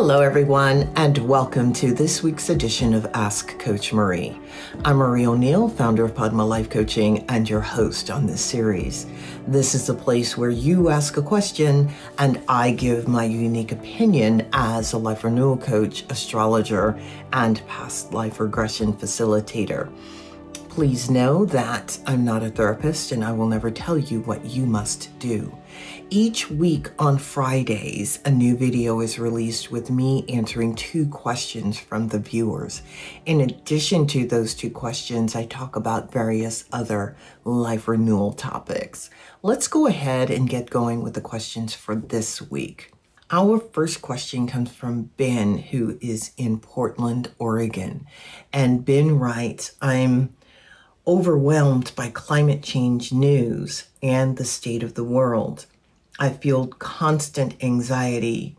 Hello, everyone, and welcome to this week's edition of Ask Coach Marie. I'm Marie O'Neill, founder of Padma Life Coaching, and your host on this series. This is the place where you ask a question and I give my unique opinion as a life renewal coach, astrologer, and past life regression facilitator. Please know that I'm not a therapist and I will never tell you what you must do. Each week on Fridays, a new video is released with me answering 2 questions from the viewers. In addition to those 2 questions, I talk about various other life renewal topics. Let's go ahead and get going with the questions for this week. Our first question comes from Ben, who is in Portland, Oregon. And Ben writes, I'm overwhelmed by climate change news and the state of the world. I feel constant anxiety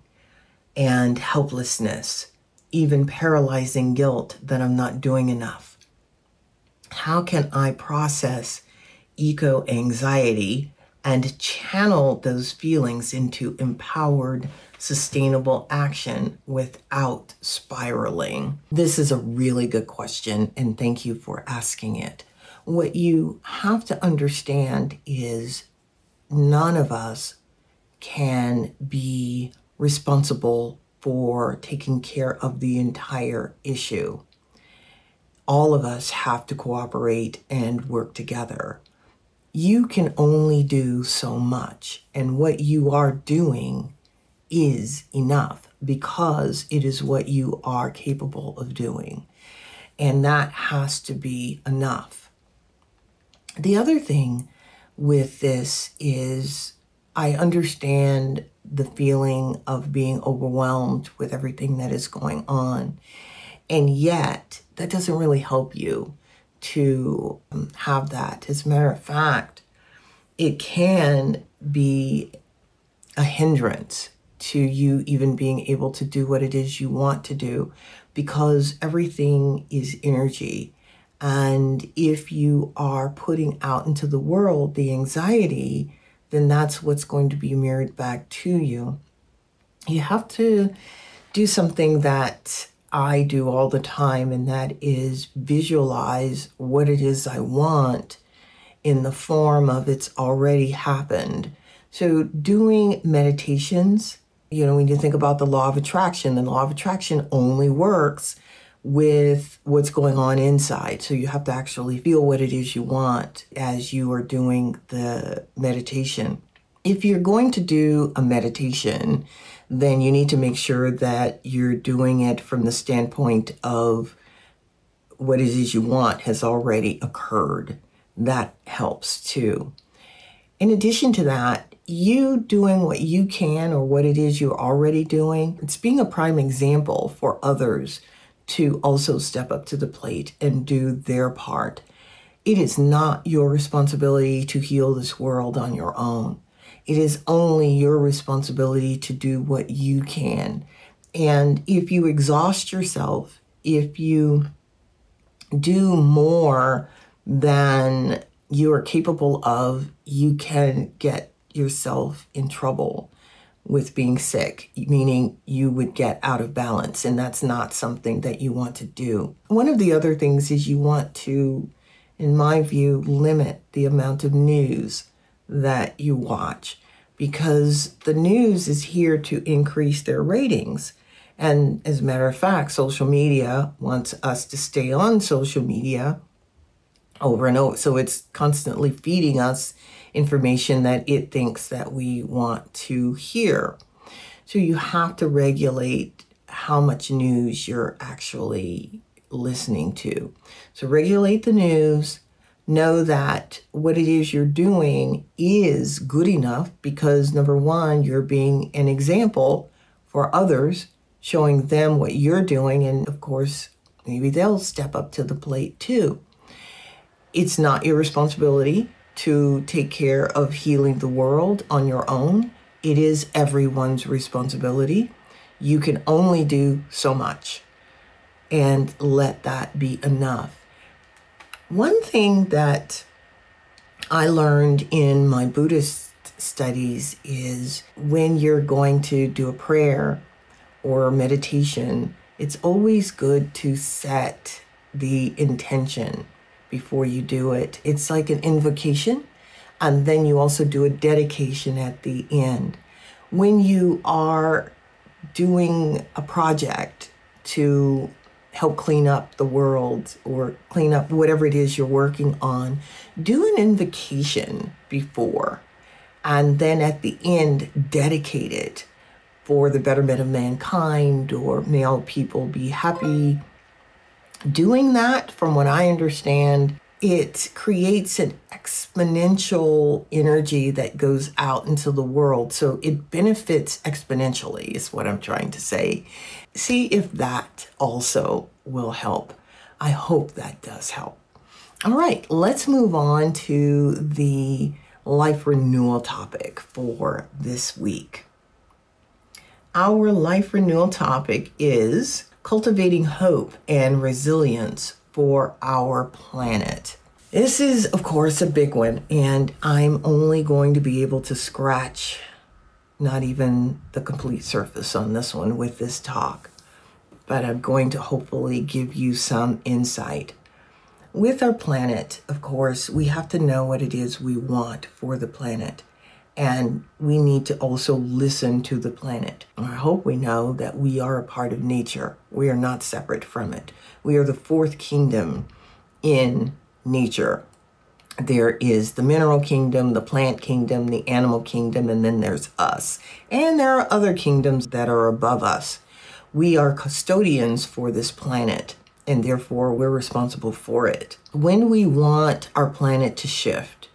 and helplessness, even paralyzing guilt that I'm not doing enough. How can I process eco-anxiety and channel those feelings into empowered, sustainable action without spiraling? This is a really good question, and thank you for asking it. What you have to understand is none of us can be responsible for taking care of the entire issue. All of us have to cooperate and work together. You can only do so much, and what you are doing is enough because it is what you are capable of doing, and that has to be enough. The other thing with this is I understand the feeling of being overwhelmed with everything that is going on. And yet, that doesn't really help you to have that. As a matter of fact, it can be a hindrance to you even being able to do what it is you want to do, because everything is energy. And if you are putting out into the world the anxiety, then that's what's going to be mirrored back to you. You have to do something that I do all the time, and that is visualize what it is I want in the form of it's already happened. So doing meditations, when you think about the law of attraction, the law of attraction only works with what's going on inside. So you have to actually feel what it is you want as you are doing the meditation. If you're going to do a meditation, then you need to make sure that you're doing it from the standpoint of what it is you want has already occurred. That helps too. In addition to that, you doing what you can or what it is you're already doing, it's being a prime example for others to also step up to the plate and do their part. It is not your responsibility to heal this world on your own. It is only your responsibility to do what you can. And if you exhaust yourself, if you do more than you are capable of, you can get yourself in trouble with being sick, meaning you would get out of balance, and that's not something that you want to do. One of the other things is you want to, in my view, limit the amount of news that you watch, because the news is here to increase their ratings. And as a matter of fact, social media wants us to stay on social media over and over. So it's constantly feeding us information that it thinks that we want to hear. So you have to regulate how much news you're actually listening to. So regulate the news. Know that what it is you're doing is good enough because, number one, you're being an example for others, showing them what you're doing. And of course, maybe they'll step up to the plate too. It's not your responsibility to take care of healing the world on your own. It is everyone's responsibility. You can only do so much, and let that be enough. One thing that I learned in my Buddhist studies is when you're going to do a prayer or meditation, it's always good to set the intention before you do it. It's like an invocation, and then you also do a dedication at the end. When you are doing a project to help clean up the world or clean up whatever it is you're working on, do an invocation before, and then at the end, dedicate it for the betterment of mankind, or may all people be happy. Doing that, from what I understand, it creates an exponential energy that goes out into the world. So it benefits exponentially, is what I'm trying to say. See if that also will help. I hope that does help. All right, let's move on to the life renewal topic for this week. Our life renewal topic is cultivating hope and resilience for our planet. This is, of course, a big one, and I'm only going to be able to scratch not even the complete surface on this one with this talk, but I'm going to hopefully give you some insight. With our planet, of course, we have to know what it is we want for the planet. And we need to also listen to the planet. I hope we know that we are a part of nature. We are not separate from it. We are the fourth kingdom in nature. There is the mineral kingdom, the plant kingdom, the animal kingdom, and then there's us. And there are other kingdoms that are above us. We are custodians for this planet, and therefore we're responsible for it. When we want our planet to shift,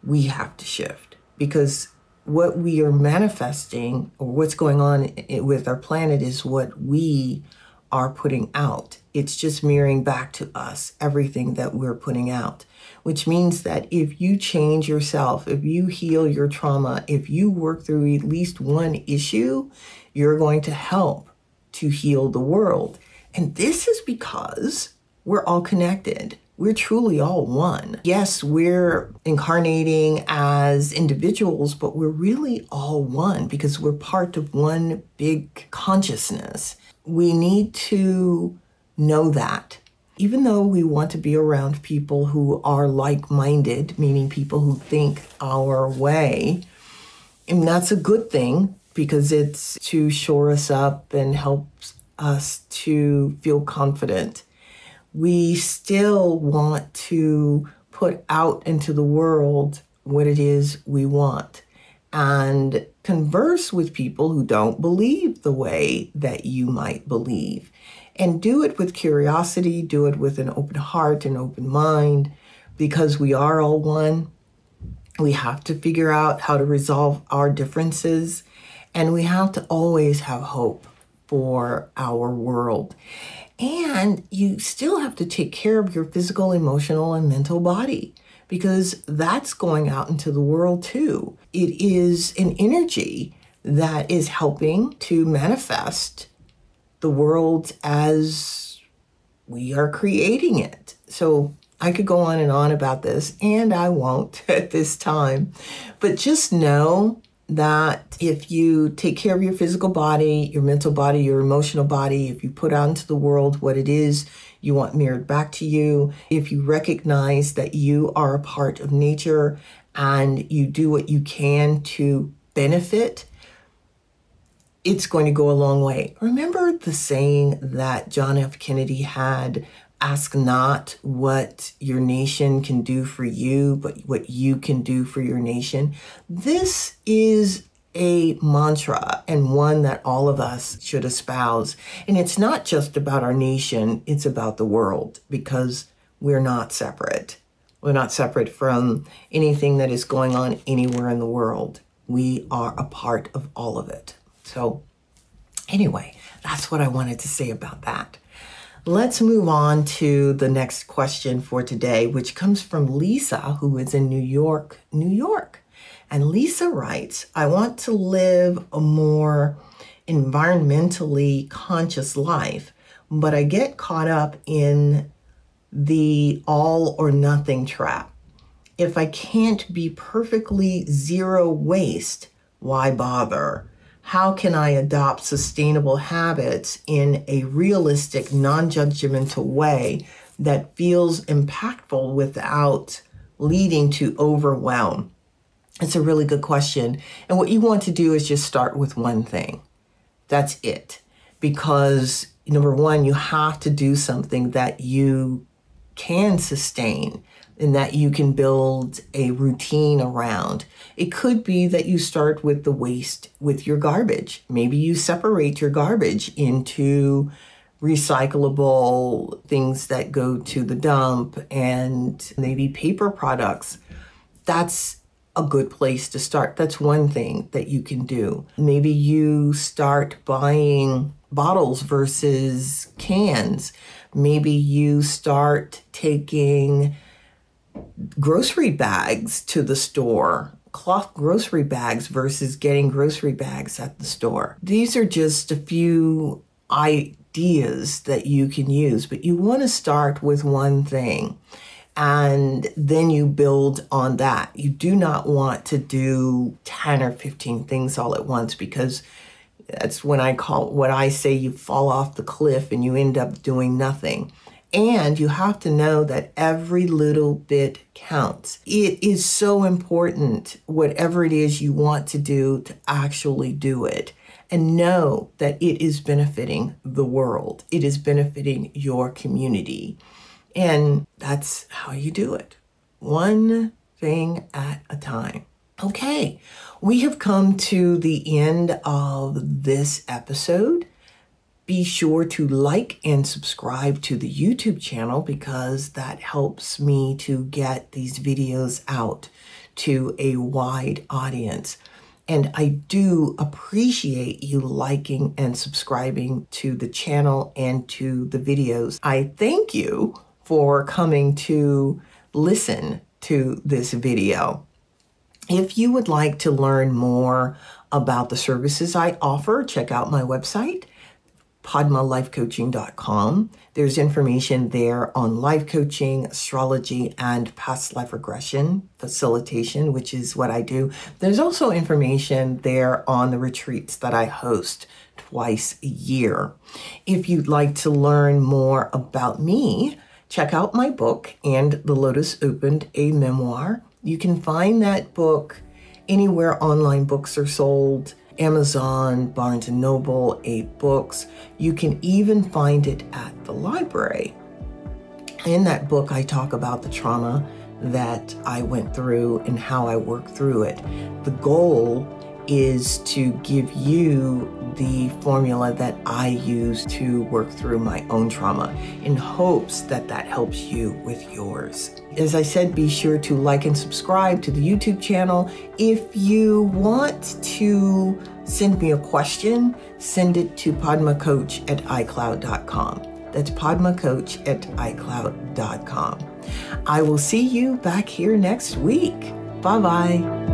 we have to shift. Because what we are manifesting, or what's going on with our planet, is what we are putting out. It's just mirroring back to us everything that we're putting out, which means that if you change yourself, if you heal your trauma, if you work through at least one issue, you're going to help to heal the world. And this is because we're all connected. We're truly all one. Yes, we're incarnating as individuals, but we're really all one because we're part of one big consciousness. We need to know that. Even though we want to be around people who are like-minded, meaning people who think our way, and that's a good thing because it's to shore us up and helps us to feel confident. We still want to put out into the world what it is we want and converse with people who don't believe the way that you might believe. And do it with curiosity, do it with an open heart and open mind, because we are all one. We have to figure out how to resolve our differences, and we have to always have hope for our world. And you still have to take care of your physical, emotional, and mental body, because that's going out into the world too. It is an energy that is helping to manifest the world as we are creating it. So I could go on and on about this, and I won't at this time. But just know that if you take care of your physical body, your mental body, your emotional body, if you put out into the world what it is you want mirrored back to you, if you recognize that you are a part of nature and you do what you can to benefit, it's going to go a long way. Remember the saying that John F. Kennedy had, ask not what your nation can do for you, but what you can do for your nation. This is a mantra, and one that all of us should espouse. And it's not just about our nation, it's about the world, because we're not separate. We're not separate from anything that is going on anywhere in the world. We are a part of all of it. So anyway, that's what I wanted to say about that. Let's move on to the next question for today, which comes from Lisa, who is in New York, New York. And Lisa writes, I want to live a more environmentally conscious life, but I get caught up in the all or nothing trap. If I can't be perfectly zero waste, why bother? How can I adopt sustainable habits in a realistic, non-judgmental way that feels impactful without leading to overwhelm? It's a really good question. And what you want to do is just start with one thing. That's it. Because number one, you have to do something that you can sustain and that you can build a routine around. It could be that you start with the waste with your garbage. Maybe you separate your garbage into recyclable things that go to the dump and maybe paper products. That's a good place to start. That's one thing that you can do. Maybe you start buying bottles versus cans. Maybe you start taking grocery bags to the store, cloth grocery bags versus getting grocery bags at the store. These are just a few ideas that you can use, but you want to start with one thing and then you build on that. You do not want to do 10 or 15 things all at once, because that's what I say you fall off the cliff and you end up doing nothing. And you have to know that every little bit counts. It is so important, whatever it is you want to do, to actually do it. And know that it is benefiting the world. It is benefiting your community. And that's how you do it. One thing at a time. Okay, we have come to the end of this episode. Be sure to like and subscribe to the YouTube channel, because that helps me to get these videos out to a wide audience. And I do appreciate you liking and subscribing to the channel and to the videos. I thank you for coming to listen to this video. If you would like to learn more about the services I offer, check out my website, padmalifecoaching.com. There's information there on life coaching, astrology, and past life regression facilitation, which is what I do. There's also information there on the retreats that I host twice a year. If you'd like to learn more about me, check out my book, And the Lotus Opened, a Memoir. You can find that book anywhere online books are sold. Amazon, Barnes & Noble, 8 Books. You can even find it at the library. In that book, I talk about the trauma that I went through and how I worked through it. The goal is to give you the formula that I use to work through my own trauma, in hopes that that helps you with yours. As I said, be sure to like and subscribe to the YouTube channel. If you want to send me a question, send it to padmacoach@icloud.com. That's padmacoach@icloud.com. I will see you back here next week. Bye-bye.